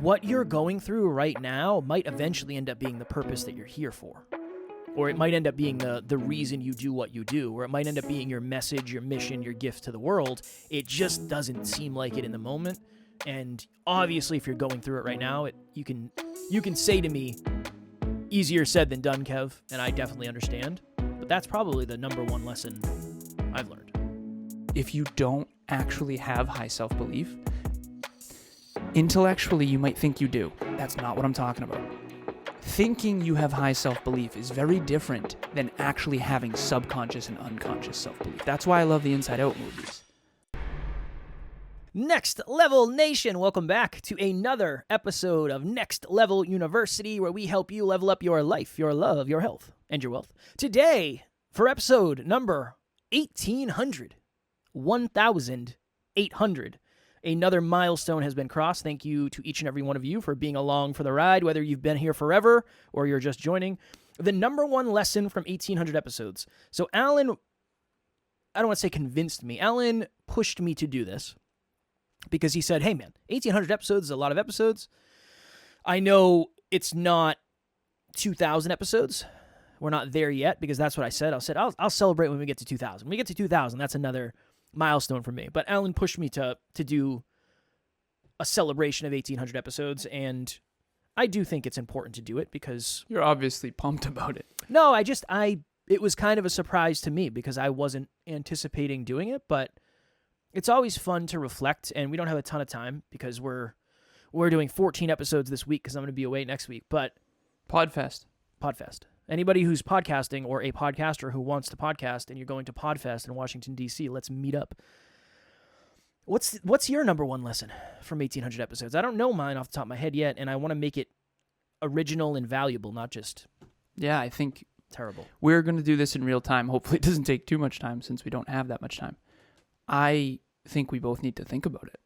what you're going through right now might eventually end up being the purpose that you're here for. Or it might end up being the reason you do what you do. Or it might end up being your message, your mission, your gift to the world. It just doesn't seem like it in the moment. And obviously, if you're going through it right now, you can say to me, easier said than done, Kev, and I definitely understand. But that's probably the number one lesson I've learned. If you don't actually have high self-belief, intellectually you might think you do. That's not what I'm talking about. Thinking you have high self-belief is very different than actually having subconscious and unconscious self-belief. That's why I love the Inside Out movies. Next Level Nation, welcome back to another episode of Next Level University, where we help you level up your life, your love, your health, and your wealth. Today, for episode number 1800, another milestone has been crossed. Thank you to each and every one of you for being along for the ride, whether you've been here forever or you're just joining. The number one lesson from 1800 episodes. So Alan, I don't want to say convinced me. Alan pushed me to do this because he said, hey man, 1800 episodes is a lot of episodes. I know it's not 2000 episodes. We're not there yet because that's what I said. I'll celebrate when we get to 2000. When we get to 2000, that's another milestone for me. But Alan pushed me to do a celebration of 1800 episodes, and I do think it's important to do it because You're obviously pumped about it. No, it was kind of a surprise to me because I wasn't anticipating doing it, but it's always fun to reflect, and we don't have a ton of time because we're doing 14 episodes this week because I'm going to be away next week, but Podfest. Anybody who's podcasting or a podcaster who wants to podcast and you're going to Podfest in Washington, D.C., let's meet up. What's your number one lesson from 1800 episodes? I don't know mine off the top of my head yet, and I want to make it original and valuable, not just I think terrible. We're going to do this in real time. Hopefully it doesn't take too much time since we don't have that much time. I think we both need to think about it.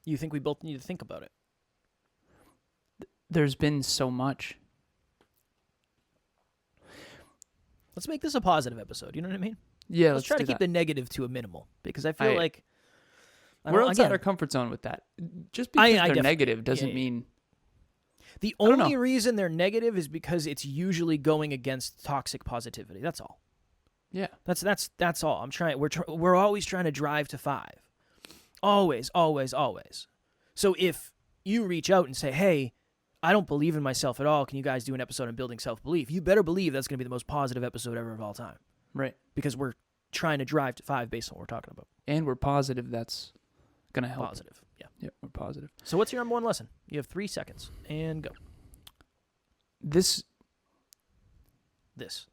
You think we both need to think about it? There's been so much. Let's make this a positive episode. You know what I mean? Yeah, let's try to keep the negative to a minimal because I feel like we're outside our comfort zone with that. Just because they're negative doesn't mean. The only reason they're negative is because it's usually going against toxic positivity. That's all. Yeah, that's all. We're always trying to drive to 5. Always. So if you reach out and say, "Hey, I don't believe in myself at all. Can you guys do an episode on building self-belief?" You better believe that's going to be the most positive episode ever of all time. Right. Because we're trying to drive to 5 based on what we're talking about. And we're positive that's going to help. Positive, yeah. Yeah, we're positive. So what's your number one lesson? You have 3 seconds, and go. This,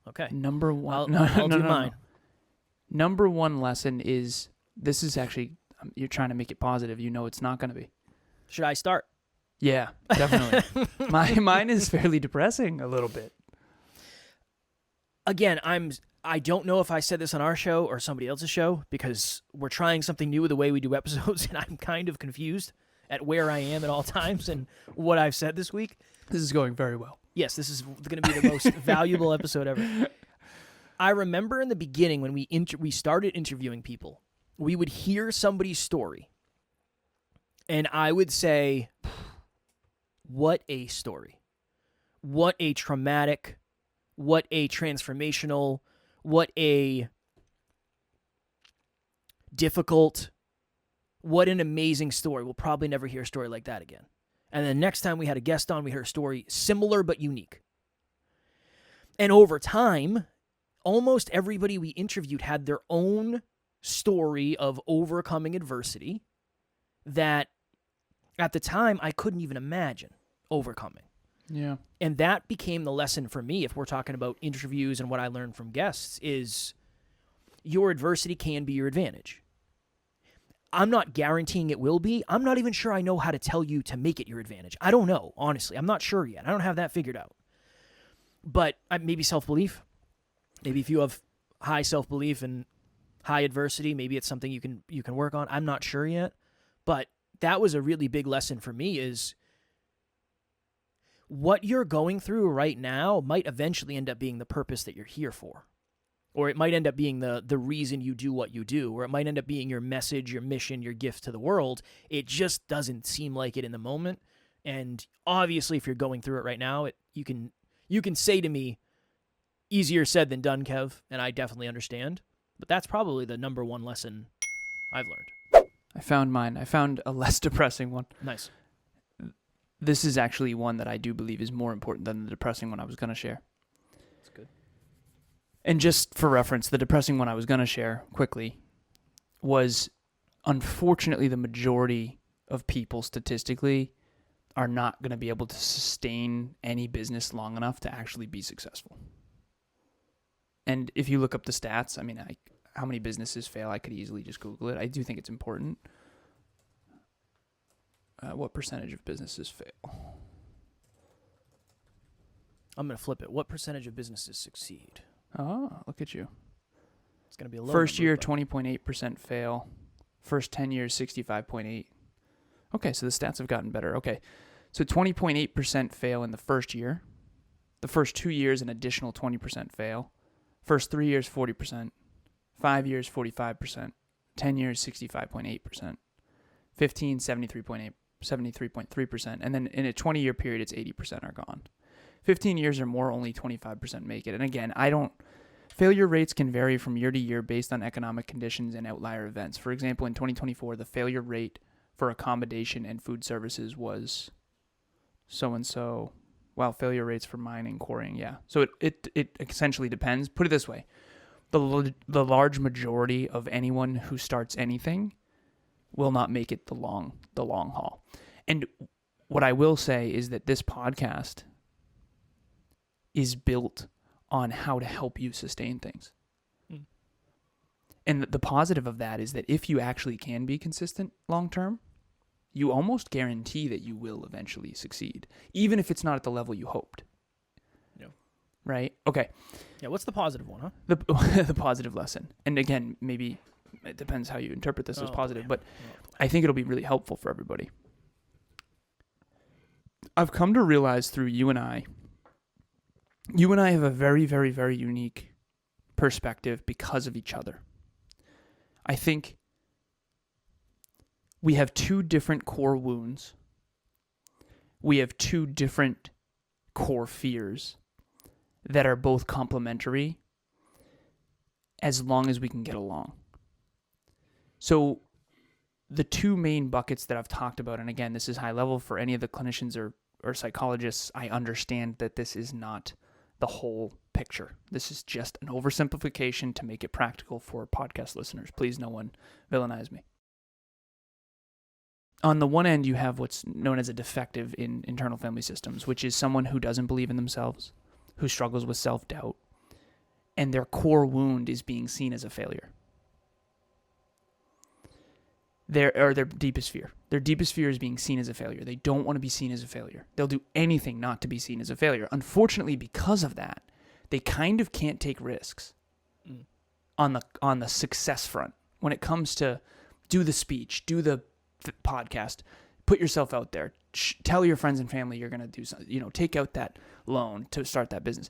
okay. Number one. I'll do mine. Number one lesson is, this is actually, you're trying to make it positive. You know it's not going to be. Should I start? Yeah, definitely. Mine is fairly depressing a little bit. Again, I don't know if I said this on our show or somebody else's show because we're trying something new with the way we do episodes, and I'm kind of confused at where I am at all times and what I've said this week. This is going very well. Yes, this is going to be the most valuable episode ever. I remember in the beginning when we started interviewing people, we would hear somebody's story, and I would say, what a story. What a traumatic, what a transformational, what a difficult, what an amazing story. We'll probably never hear a story like that again. And then next time we had a guest on, we heard a story similar but unique. And over time, almost everybody we interviewed had their own story of overcoming adversity that at the time I couldn't even imagine overcoming. Yeah. And that became the lesson for me, if we're talking about interviews and what I learned from guests, is your adversity can be your advantage. I'm not guaranteeing it will be. I'm not even sure I know how to tell you to make it your advantage. I don't know, honestly. I'm not sure yet. I don't have that figured out. But maybe self-belief. Maybe if you have high self-belief and high adversity, maybe it's something you can work on. I'm not sure yet. But that was a really big lesson for me, is what you're going through right now might eventually end up being the purpose that you're here for. Or it might end up being the reason you do what you do. Or it might end up being your message, your mission, your gift to the world. It just doesn't seem like it in the moment. And obviously, if you're going through it right now, you can say to me, easier said than done, Kev, and I definitely understand. But that's probably the number one lesson I've learned. I found mine. I found a less depressing one. Nice. This is actually one that I do believe is more important than the depressing one I was going to share. That's good. And just for reference, the depressing one I was going to share quickly was, unfortunately, the majority of people statistically are not going to be able to sustain any business long enough to actually be successful. And if you look up the stats, I mean, how many businesses fail, I could easily just Google it. I do think it's important. What percentage of businesses fail? I'm going to flip it. What percentage of businesses succeed? Oh, look at you. It's going to be a low First number, year, but 20.8% fail. First 10 years, 65.8%. Okay, so the stats have gotten better. Okay, so 20.8% fail in the first year. The first 2 years, an additional 20% fail. First 3 years, 40%. 5 years, 45%. 10 years, 65.8%. 15, 73.3%. And then in a 20-year period, it's 80% are gone. 15 years or more, only 25% make it. And again, failure rates can vary from year to year based on economic conditions and outlier events. For example, in 2024, the failure rate for accommodation and food services was so-and-so, while failure rates for mining, quarrying, yeah. So it essentially depends. Put it this way. The large majority of anyone who starts anything will not make it the long haul. And what I will say is that this podcast is built on how to help you sustain things. Mm. And the positive of that is that if you actually can be consistent long term, you almost guarantee that you will eventually succeed, even if it's not at the level you hoped. Yeah. Right? Okay. Yeah, what's the positive one, huh? The positive lesson. And again, maybe it depends how you interpret this as positive, but I think it'll be really helpful for everybody. I've come to realize through you and I have a very, very, very unique perspective because of each other. I think we have two different core wounds. We have two different core fears that are both complementary as long as we can get along. So the two main buckets that I've talked about, and again, this is high level for any of the clinicians or psychologists, I understand that this is not the whole picture. This is just an oversimplification to make it practical for podcast listeners. Please, no one villainize me. On the one end, you have what's known as a defective in internal family systems, which is someone who doesn't believe in themselves, who struggles with self-doubt, and their core wound is being seen as a failure. Their deepest fear. Their deepest fear is being seen as a failure. They don't want to be seen as a failure. They'll do anything not to be seen as a failure. Unfortunately, because of that, they kind of can't take risks on the success front. When it comes to do the speech, do the podcast, put yourself out there, tell your friends and family you're going to do something, take out that loan to start that business.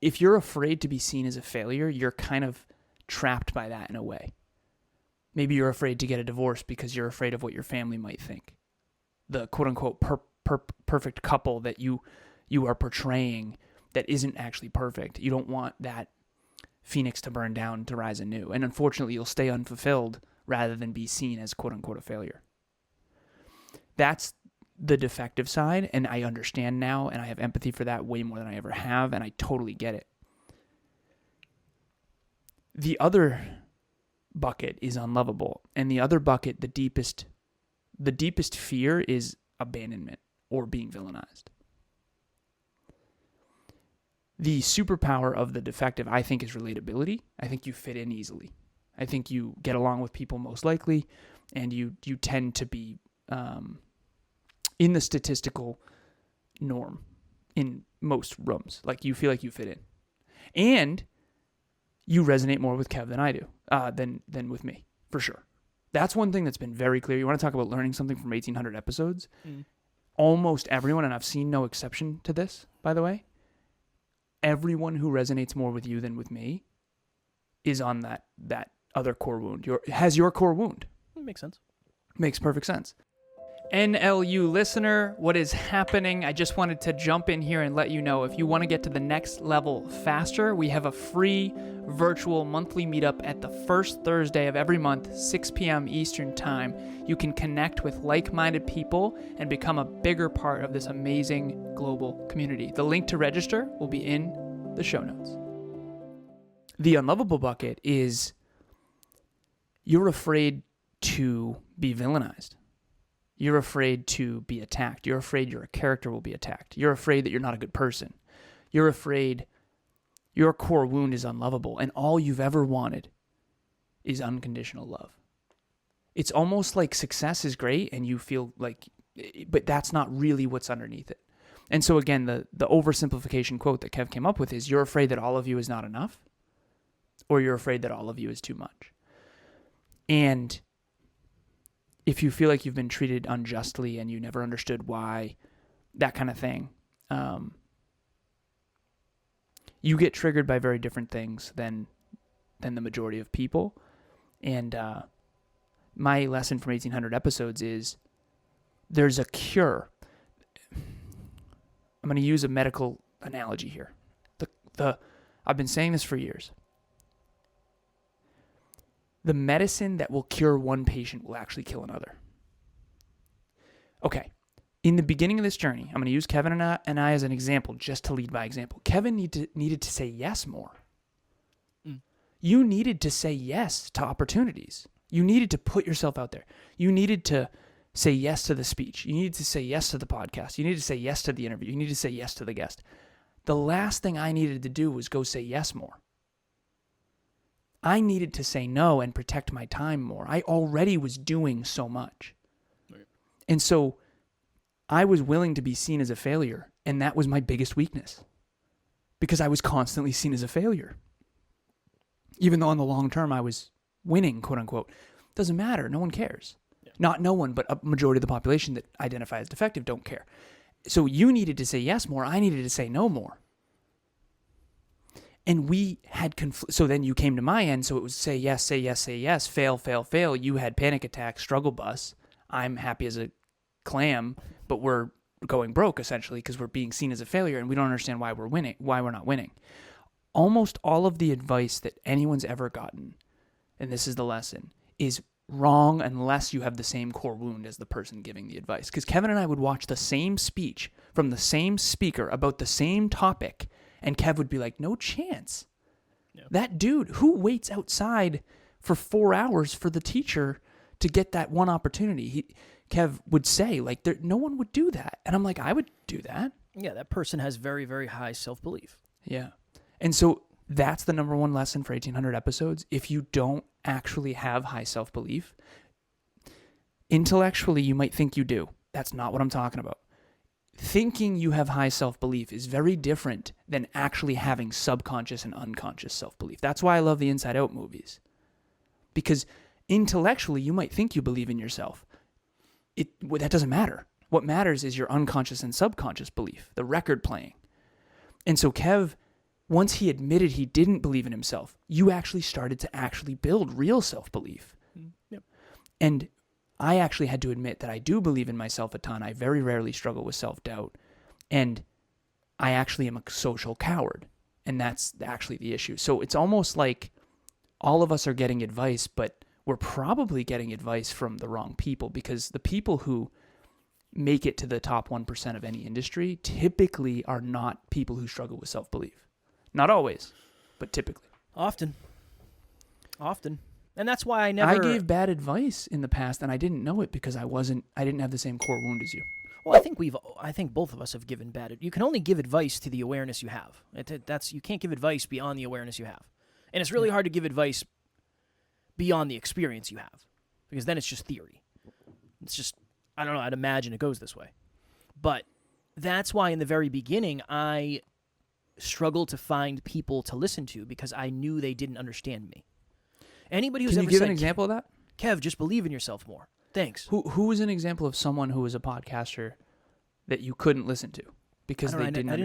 If you're afraid to be seen as a failure, you're kind of trapped by that in a way. Maybe you're afraid to get a divorce because you're afraid of what your family might think. The quote-unquote perfect couple that you are portraying that isn't actually perfect. You don't want that phoenix to burn down to rise anew. And unfortunately, you'll stay unfulfilled rather than be seen as quote-unquote a failure. That's the defective side, and I understand now, and I have empathy for that way more than I ever have, and I totally get it. The other bucket is unlovable, and the other bucket, the deepest fear is abandonment or being villainized. The superpower of the defective, I think, is relatability. I think you fit in easily. I think you get along with people most likely, and you tend to be in the statistical norm in most rooms. Like, you feel like you fit in. And you resonate more with Kev than I do, than with me, for sure. That's one thing that's been very clear. You want to talk about learning something from 1,800 episodes? Almost everyone, and I've seen no exception to this, by the way, everyone who resonates more with you than with me is on that other core wound. Has your core wound. Makes sense. Makes perfect sense. NLU listener, what is happening? I just wanted to jump in here and let you know if you want to get to the next level faster, we have a free virtual monthly meetup at the first Thursday of every month, 6 p.m. Eastern Time. You can connect with like-minded people and become a bigger part of this amazing global community. The link to register will be in the show notes. The unlovable bucket is you're afraid to be villainized. You're afraid to be attacked. You're afraid your character will be attacked. You're afraid that you're not a good person. You're afraid your core wound is unlovable, and all you've ever wanted is unconditional love. It's almost like success is great, and you feel like, but that's not really what's underneath it. And so again, the oversimplification quote that Kev came up with is, you're afraid that all of you is not enough, or you're afraid that all of you is too much. And if you feel like you've been treated unjustly and you never understood why, that kind of thing, you get triggered by very different things than the majority of people. And my lesson from 1800 episodes is there's a cure. I'm going to use a medical analogy here. I've been saying this for years. The medicine that will cure one patient will actually kill another. Okay, in the beginning of this journey, I'm going to use Kevin and I as an example, just to lead by example. Kevin needed to say yes more. You needed to say yes to opportunities. You needed to put yourself out there. You needed to say yes to the speech. You needed to say yes to the podcast. You needed to say yes to the interview. You needed to say yes to the guest. The last thing I needed to do was go say yes more. I needed to say no and protect my time more. I already was doing so much. Right. And so I was willing to be seen as a failure, and that was my biggest weakness because I was constantly seen as a failure. Even though on the long term I was winning, quote unquote. Doesn't matter. No one cares. Yeah. Not no one, but a majority of the population that identify as defective don't care. So you needed to say yes more. I needed to say no more. And we had so then you came to my end, so it was say yes, say yes, say yes, fail, fail, fail. You had panic attacks, struggle bus. I'm happy as a clam, but we're going broke essentially because we're being seen as a failure and we don't understand why we're not winning. Almost all of the advice that anyone's ever gotten, and this is the lesson, is wrong unless you have the same core wound as the person giving the advice. Because Kevin and I would watch the same speech from the same speaker about the same topic, and Kev would be like, no chance. Yeah. That dude who waits outside for 4 hours for the teacher to get that one opportunity, Kev would say, like, no one would do that. And I'm like, I would do that. Yeah, that person has very, very high self-belief. Yeah. And so that's the number one lesson for 1800 episodes. If you don't actually have high self-belief, intellectually you might think you do. That's not what I'm talking about. Thinking you have high self-belief is very different than actually having subconscious and unconscious self-belief. That's why I love the Inside Out movies. Because intellectually, you might think you believe in yourself. That doesn't matter. What matters is your unconscious and subconscious belief, the record playing. And so Kev, once he admitted he didn't believe in himself, you actually started to actually build real self-belief. Yep. And I actually had to admit that I do believe in myself a ton. I very rarely struggle with self-doubt. And I actually am a social coward. And that's actually the issue. So it's almost like all of us are getting advice, but we're probably getting advice from the wrong people, because the people who make it to the top 1% of any industry typically are not people who struggle with self-belief. Not always, but typically. Often. And that's why I gave bad advice in the past, and I didn't know it because I didn't have the same core wound as you. Well, I think both of us have given bad. You can only give advice to the awareness you have. You can't give advice beyond the awareness you have. And it's really hard to give advice beyond the experience you have, because then it's just theory. It's just, I don't know, I'd imagine it goes this way. But that's why in the very beginning, I struggled to find people to listen to because I knew they didn't understand me. Anybody who's Can ever you give said, an example of that? Kev, just believe in yourself more. Thanks. Who is an example of someone who was a podcaster that you couldn't listen to because they didn't understand? I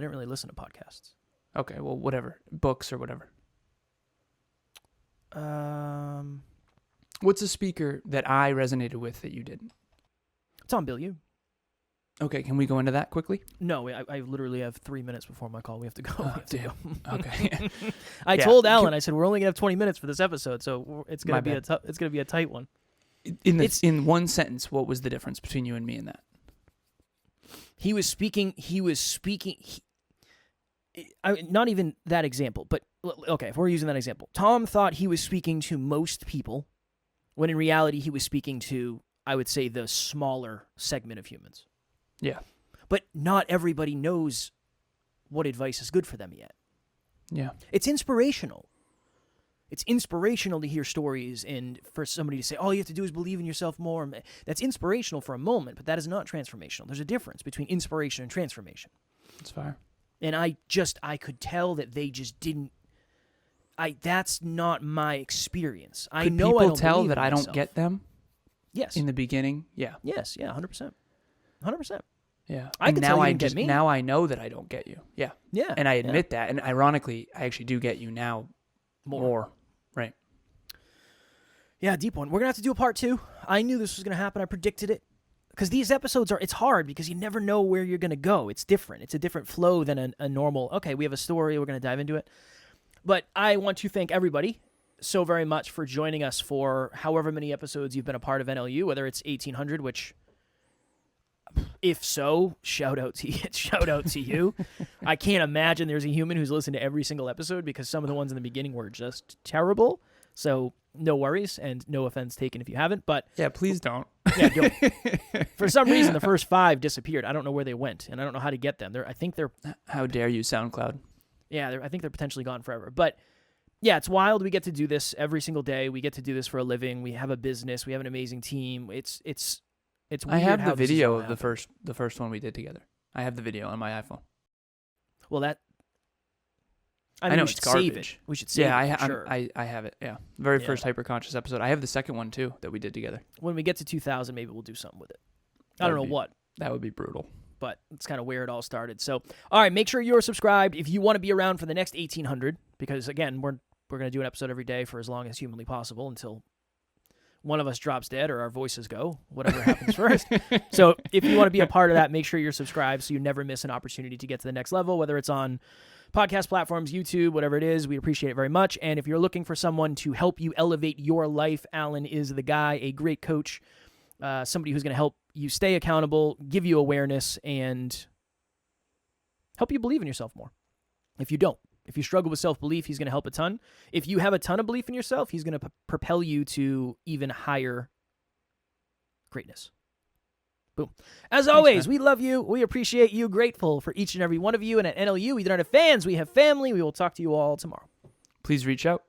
didn't really listen to podcasts. Okay, well, whatever. Books or whatever. What's a speaker that I resonated with that you didn't? Tom Bilyeu. Okay, can we go into that quickly? No, I literally have 3 minutes before my call. We have to go. Oh, We have to damn. go. Okay. I Yeah. told Alan, I said we're only gonna have 20 minutes for this episode, so it's gonna My be bad. it's gonna be a tight one. In one sentence, what was the difference between you and me in that? He was speaking. Not even that example, but okay, if we're using that example, Tom thought he was speaking to most people, when in reality he was speaking to, I would say, the smaller segment of humans. Yeah. But not everybody knows what advice is good for them yet. Yeah. It's inspirational. It's inspirational to hear stories and for somebody to say, all you have to do is believe in yourself more. That's inspirational for a moment, but that is not transformational. There's a difference between inspiration and transformation. That's fair. And I could tell that they just didn't. That's not my experience. I Could know people I don't tell believe that in I don't myself. get them Yes. in the beginning? Yeah. Yes. Yeah. 100%. 100%. Yeah. I And can now tell you I didn't get me. now I know that I don't get you. Yeah. Yeah. And I admit that. And ironically, I actually do get you now more. Right. Yeah, deep one. We're going to have to do a part 2. I knew this was going to happen. I predicted it. Because these episodes it's hard because you never know where you're going to go. It's different. It's a different flow than a normal, okay, we have a story, we're going to dive into it. But I want to thank everybody so very much for joining us for however many episodes you've been a part of NLU, whether it's 1800, which, if so, shout out to you. I can't imagine there's a human who's listened to every single episode because some of the ones in the beginning were just terrible. So no worries and no offense taken if you haven't. But Yeah, please don't. yeah, don't. For some reason, the first 5 disappeared. I don't know where they went, and I don't know how to get them. I think they're How dare you, SoundCloud? I think they're potentially gone forever. But yeah, it's wild. We get to do this every single day. We get to do this for a living. We have a business. We have an amazing team. It's weird I have how the this is video all of the happening. first one we did together. I have the video on my iPhone. Well, that. I mean, know we it's should save garbage. it. We should save Yeah, it for sure. I have it. Yeah, very Yeah. first hyperconscious episode. I have the second one too that we did together. When we get to 2000, maybe we'll do something with it. I don't know what, That would be brutal. but it's kind of where it all started. So, all right, make sure you're subscribed if you want to be around for the next 1800, because again, we're going to do an episode every day for as long as humanly possible until one of us drops dead or our voices go, whatever happens first. So if you want to be a part of that, make sure you're subscribed so you never miss an opportunity to get to the next level, whether it's on podcast platforms, YouTube, whatever it is. We appreciate it very much. And if you're looking for someone to help you elevate your life, Alan is the guy, a great coach, somebody who's going to help you stay accountable, give you awareness, and help you believe in yourself more. If you don't. If you struggle with self-belief, he's going to help a ton. If you have a ton of belief in yourself, he's going to propel you to even higher greatness. Boom. As always, we love you. We appreciate you. Grateful for each and every one of you. And at NLU, we don't have fans. We have family. We will talk to you all tomorrow. Please reach out.